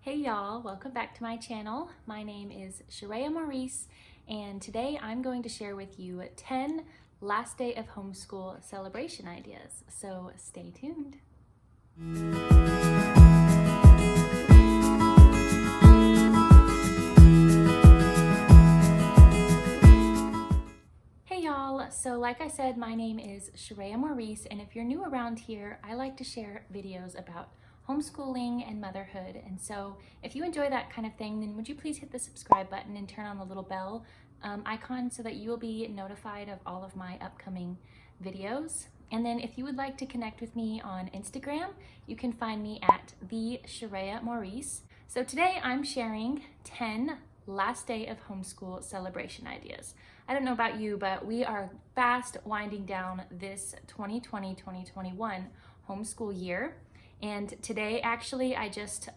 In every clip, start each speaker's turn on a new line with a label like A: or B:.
A: Hey y'all, welcome back to my channel. My name is Sharia Maurice, and today I'm going to share with you 10 last day of homeschool celebration ideas. So stay tuned. Hey y'all, so like I said, my name is Sharia Maurice, and if you're new around here, I like to share videos about homeschooling and motherhood. And so if you enjoy that kind of thing, then would you please hit the subscribe button and turn on the little bell icon so that you will be notified of all of my upcoming videos. And then if you would like to connect with me on Instagram, you can find me at the Sharia Maurice. So today I'm sharing 10 last day of homeschool celebration ideas. I don't know about you, but we are fast winding down this 2020-2021 homeschool year. And today, actually, I just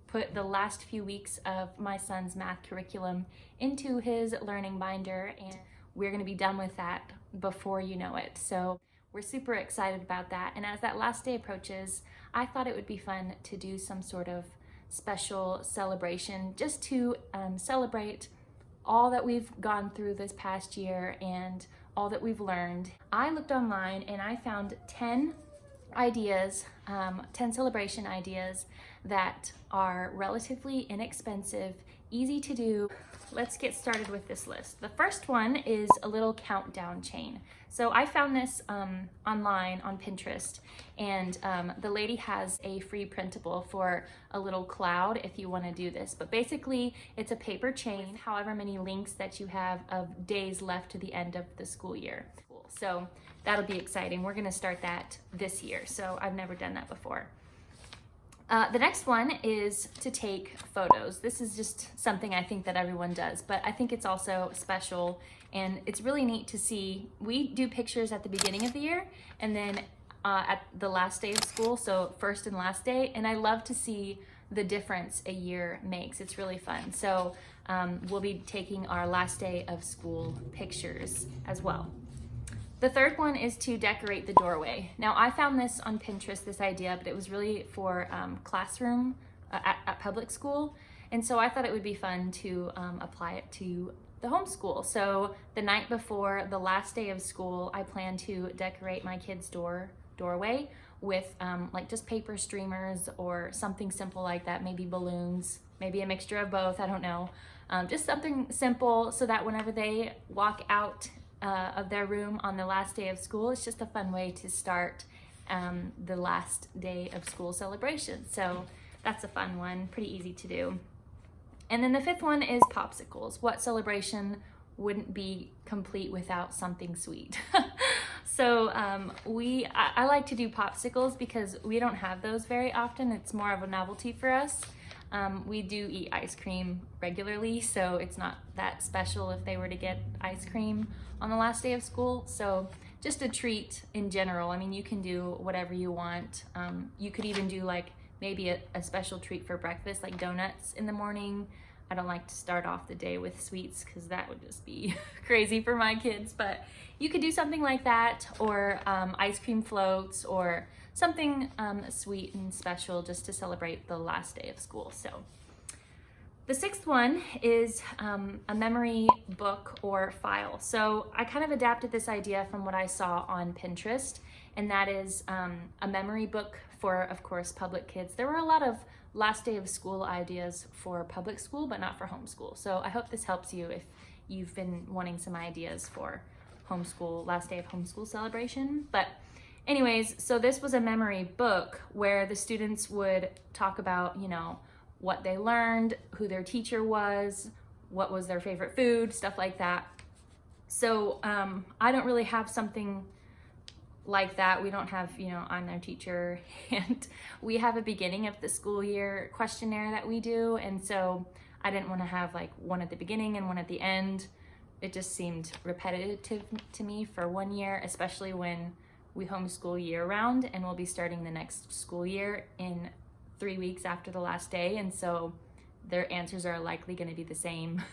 A: put the last few weeks of my son's math curriculum into his learning binder, and we're going to be done with that before you know it. So we're super excited about that. And as that last day approaches, I thought it would be fun to do some sort of special celebration just to celebrate all that we've gone through this past year and all that we've learned. I looked online and I found 10 ideas, 10 celebration ideas that are relatively inexpensive, easy to do. Let's get started with this list. The first one is a little countdown chain. So I found this online on Pinterest, and the lady has a free printable for a little cloud if you want to do this. But basically, it's a paper chain, however many links that you have of days left to the end of the school year. So that'll be exciting. We're going to start that this year, so I've never done that before. The next one is to take photos. This is just something I think that everyone does, but I think it's also special, and it's really neat to see. We do pictures at the beginning of the year and then at the last day of school, so first and last day, and I love to see the difference a year makes. It's really fun. So we'll be taking our last day of school pictures as well. The third one is to decorate the doorway. Now, I found this on Pinterest, this idea, but it was really for classroom at public school. And so I thought it would be fun to apply it to the homeschool. So the night before the last day of school, I plan to decorate my kids' doorway with like just paper streamers or something simple like that, maybe balloons, maybe a mixture of both, I don't know. Just something simple so that whenever they walk out of their room on the last day of school, it's just a fun way to start the last day of school celebration. So that's a fun one, pretty easy to do. And then the fifth one is popsicles. What celebration wouldn't be complete without something sweet? So I like to do popsicles because we don't have those very often. It's more of a novelty for us. We do eat ice cream regularly, so it's not that special if they were to get ice cream on the last day of school. So just a treat in general. I mean, you can do whatever you want. You could even do like maybe a special treat for breakfast, like donuts in the morning. I don't like to start off the day with sweets because that would just be crazy for my kids, but you could do something like that, or ice cream floats, or something sweet and special just to celebrate the last day of school. So the sixth one is a memory book or file. So I kind of adapted this idea from what I saw on Pinterest, and that is a memory book for, of course, public kids. There were a lot of last day of school ideas for public school, but not for homeschool. So I hope this helps you if you've been wanting some ideas for homeschool, last day of homeschool celebration. But anyways, so this was a memory book where the students would talk about, you know, what they learned, who their teacher was, what was their favorite food, stuff like that. So I don't really have something like that. We don't have, you know, I'm their teacher, and we have a beginning of the school year questionnaire that we do. And so I didn't want to have like one at the beginning and one at the end. It just seemed repetitive to me for 1 year, especially when we homeschool year round, and we'll be starting the next school year in 3 weeks after the last day. And so their answers are likely going to be the same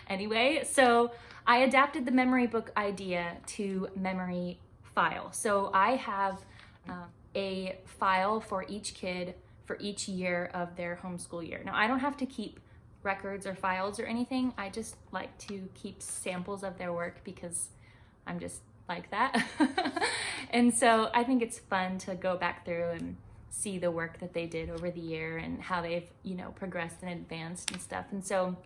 A: anyway. So I adapted the memory book idea to memory file. So I have a file for each kid for each year of their homeschool year. Now, I don't have to keep records or files or anything. I just like to keep samples of their work because I'm just like that. And so I think it's fun to go back through and see the work that they did over the year and how they've, you know, progressed and advanced and stuff. And so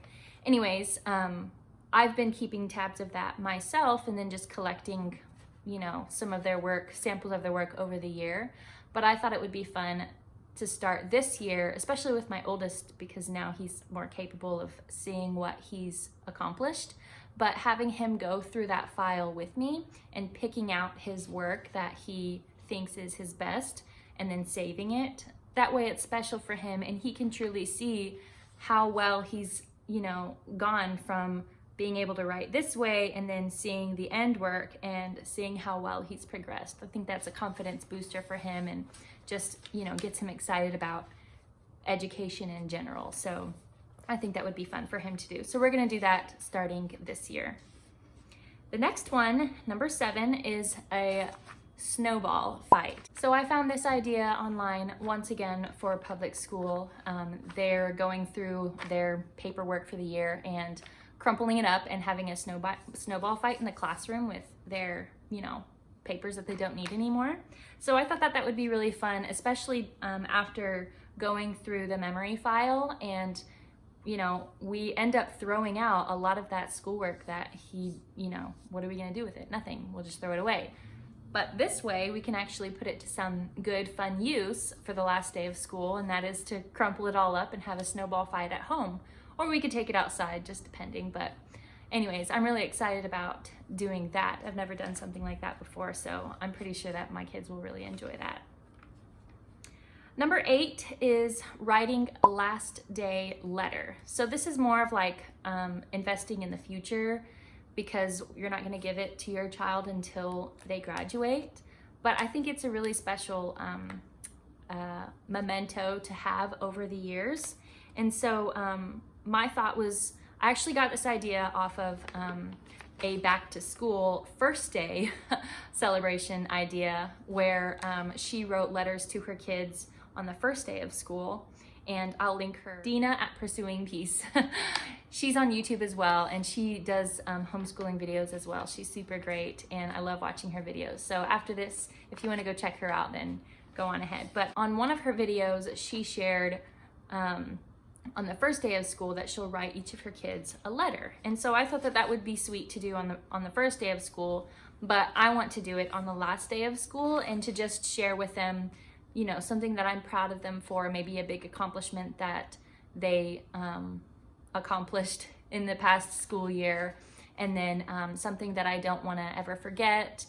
A: anyways, I've been keeping tabs of that myself and then just collecting, you know, some of their work, samples of their work over the year. But I thought it would be fun to start this year, especially with my oldest, because now he's more capable of seeing what he's accomplished, but having him go through that file with me and picking out his work that he thinks is his best and then saving it. That way it's special for him and he can truly see how well he's, you know, gone from being able to write this way and then seeing the end work and seeing how well he's progressed. I think that's a confidence booster for him and just, you know, gets him excited about education in general. So I think that would be fun for him to do. So we're gonna do that starting this year. The next one, number 7, is a snowball fight. So I found this idea online once again for public school. They're going through their paperwork for the year and crumpling it up and having a snowball fight in the classroom with their, you know, papers that they don't need anymore. So I thought that that would be really fun, especially after going through the memory file, and you know, we end up throwing out a lot of that schoolwork that he, you know, what are we gonna do with it? Nothing, we'll just throw it away. But this way we can actually put it to some good fun use for the last day of school, and that is to crumple it all up and have a snowball fight at home. Or we could take it outside, just depending. But anyways, I'm really excited about doing that. I've never done something like that before, so I'm pretty sure that my kids will really enjoy that. Number 8 is writing a last day letter. So this is more of like investing in the future, because you're not gonna give it to your child until they graduate. But I think it's a really special memento to have over the years. And so my thought was, I actually got this idea off of a back to school first day celebration idea where she wrote letters to her kids on the first day of school, and I'll link her, Dina at Pursuing Peace. She's on YouTube as well, and she does homeschooling videos as well. She's super great, and I love watching her videos. So after this, if you want to go check her out, then go on ahead. But on one of her videos, she shared on the first day of school that she'll write each of her kids a letter. And so I thought that that would be sweet to do on the first day of school, but I want to do it on the last day of school and to just share with them, you know, something that I'm proud of them for, maybe a big accomplishment that they accomplished in the past school year, and then something that I don't want to ever forget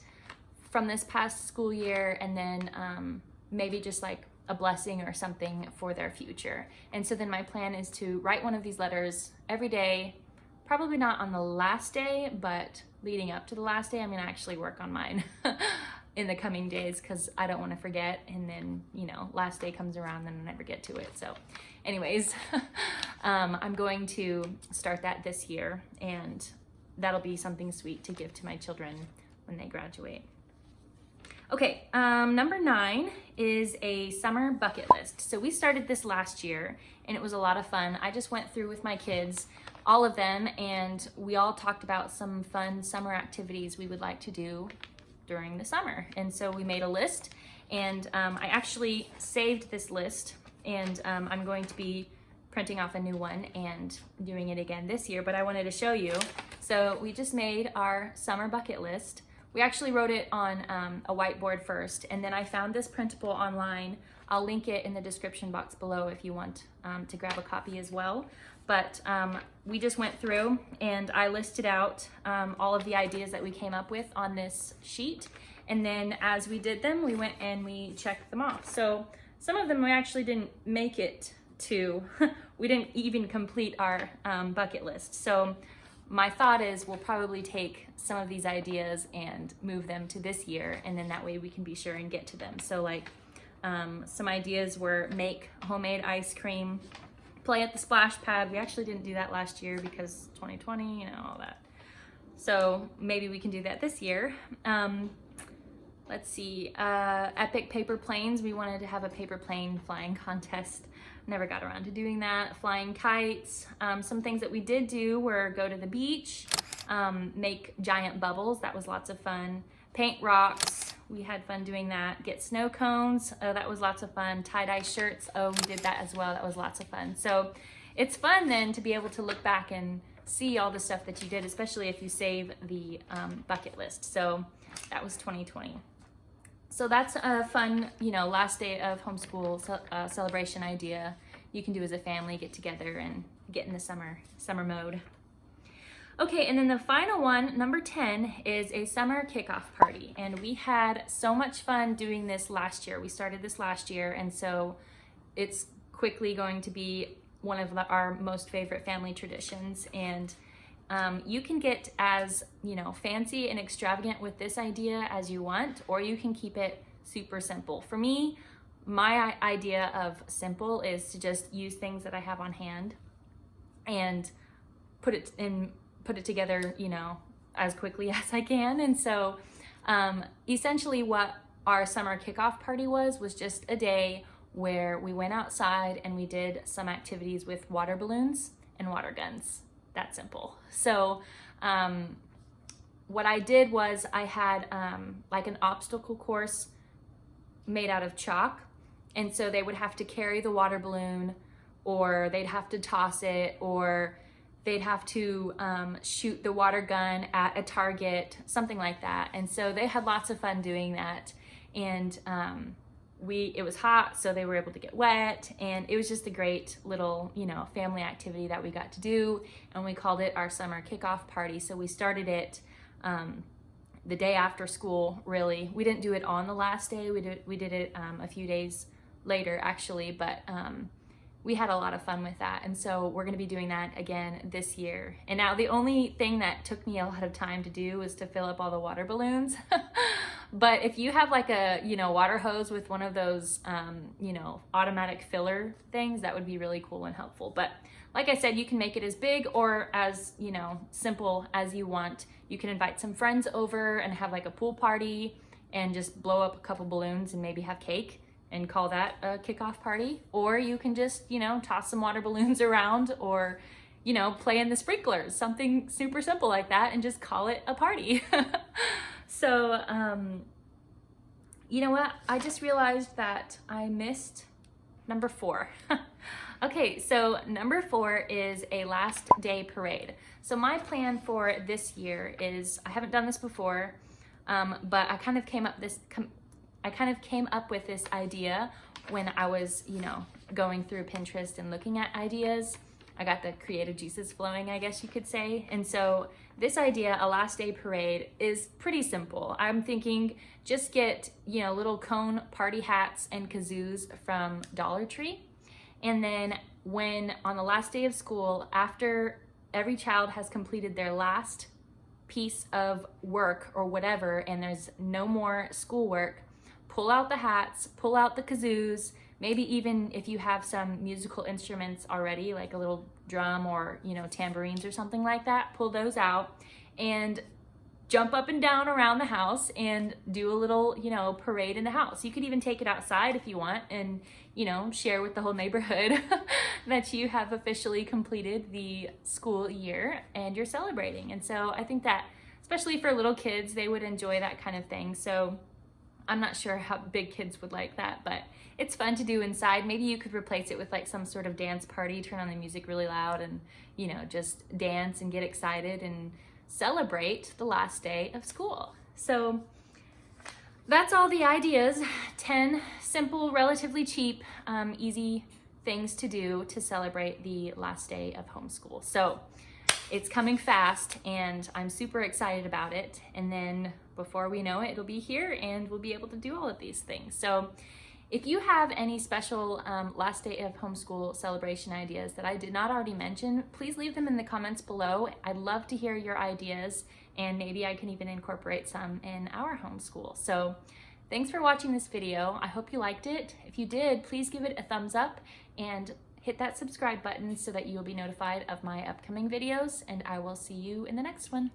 A: from this past school year, and then maybe just like a blessing or something for their future. And so then my plan is to write one of these letters every day, probably not on the last day, but leading up to the last day. I'm gonna actually work on mine in the coming days because I don't want to forget, and then, you know, last day comes around and I never get to it. So anyways, I'm going to start that this year, and that'll be something sweet to give to my children when they graduate. Okay, number 9 is a summer bucket list. So we started this last year and it was a lot of fun. I just went through with my kids, all of them, and we all talked about some fun summer activities we would like to do during the summer. And so we made a list, and I actually saved this list, and I'm going to be printing off a new one and doing it again this year, but I wanted to show you. So we just made our summer bucket list. We actually wrote it on a whiteboard first, and then I found this printable online. I'll link it in the description box below if you want to grab a copy as well. But we just went through and I listed out all of the ideas that we came up with on this sheet. And then as we did them, we went and we checked them off. So some of them we actually didn't make it to, we didn't even complete our bucket list. So my thought is we'll probably take some of these ideas and move them to this year, and then that way we can be sure and get to them. So like some ideas were make homemade ice cream, play at the splash pad. We actually didn't do that last year because 2020, you know, all that. So maybe we can do that this year. let's see, epic paper planes. We wanted to have a paper plane flying contest. Never got around to doing that. Flying kites. Some things that we did do were go to the beach, make giant bubbles. That was lots of fun. Paint rocks. We had fun doing that. Get snow cones. Oh, that was lots of fun. Tie-dye shirts. Oh, we did that as well. That was lots of fun. So it's fun then to be able to look back and see all the stuff that you did, especially if you save the bucket list. So that was 2020. So that's a fun, last day of homeschool celebration idea you can do as a family, get together and get in the summer mode. Okay, and then the final one, number 10, is a summer kickoff party. And we had so much fun doing this last year. We started this last year, and so it's quickly going to be one of our most favorite family traditions. And you can get as fancy and extravagant with this idea as you want, or you can keep it super simple. For me, my idea of simple is to just use things that I have on hand and put it together, as quickly as I can. And so essentially what our summer kickoff party was just a day where we went outside and we did some activities with water balloons and water guns. That simple. So what I did was I had like an obstacle course made out of chalk. And so they would have to carry the water balloon, or they'd have to toss it, or they'd have to shoot the water gun at a target, something like that. And so they had lots of fun doing that. And it was hot, so they were able to get wet, and it was just a great little, family activity that we got to do, and we called it our summer kickoff party. So we started it the day after school, really. We didn't do it on the last day. We did it a few days later, actually, but we had a lot of fun with that. And so we're gonna be doing that again this year. And now the only thing that took me a lot of time to do was to fill up all the water balloons. But if you have like a, water hose with one of those, automatic filler things, that would be really cool and helpful. But like I said, you can make it as big or as, simple as you want. You can invite some friends over and have like a pool party and just blow up a couple balloons and maybe have cake and call that a kickoff party. Or you can just, toss some water balloons around, or, play in the sprinklers, something super simple like that, and just call it a party. So, you know what? I just realized that I missed number 4. Okay, so number 4 is a last day parade. So my plan for this year is, I haven't done this before, but I kind of came up with this idea when I was, going through Pinterest and looking at ideas. I got the creative juices flowing, I guess you could say. And so this idea, a last day parade, is pretty simple. I'm thinking just get, little cone party hats and kazoos from Dollar Tree. And then on the last day of school, after every child has completed their last piece of work or whatever, and there's no more schoolwork, pull out the hats, pull out the kazoos, maybe even if you have some musical instruments already, like a little drum or, tambourines or something like that, pull those out and jump up and down around the house and do a little, parade in the house. You could even take it outside if you want and, share with the whole neighborhood that you have officially completed the school year and you're celebrating. And so I think that, especially for little kids, they would enjoy that kind of thing. So I'm not sure how big kids would like that, but it's fun to do inside. Maybe you could replace it with like some sort of dance party, turn on the music really loud and, just dance and get excited and celebrate the last day of school. So that's all the ideas. 10 simple, relatively cheap, easy things to do to celebrate the last day of homeschool. So it's coming fast and I'm super excited about it. And then before we know it, it'll be here and we'll be able to do all of these things. So if you have any special last day of homeschool celebration ideas that I did not already mention, please leave them in the comments below. I'd love to hear your ideas, and maybe I can even incorporate some in our homeschool. So thanks for watching this video. I hope you liked it. If you did, please give it a thumbs up and hit that subscribe button so that you'll be notified of my upcoming videos, and I will see you in the next one.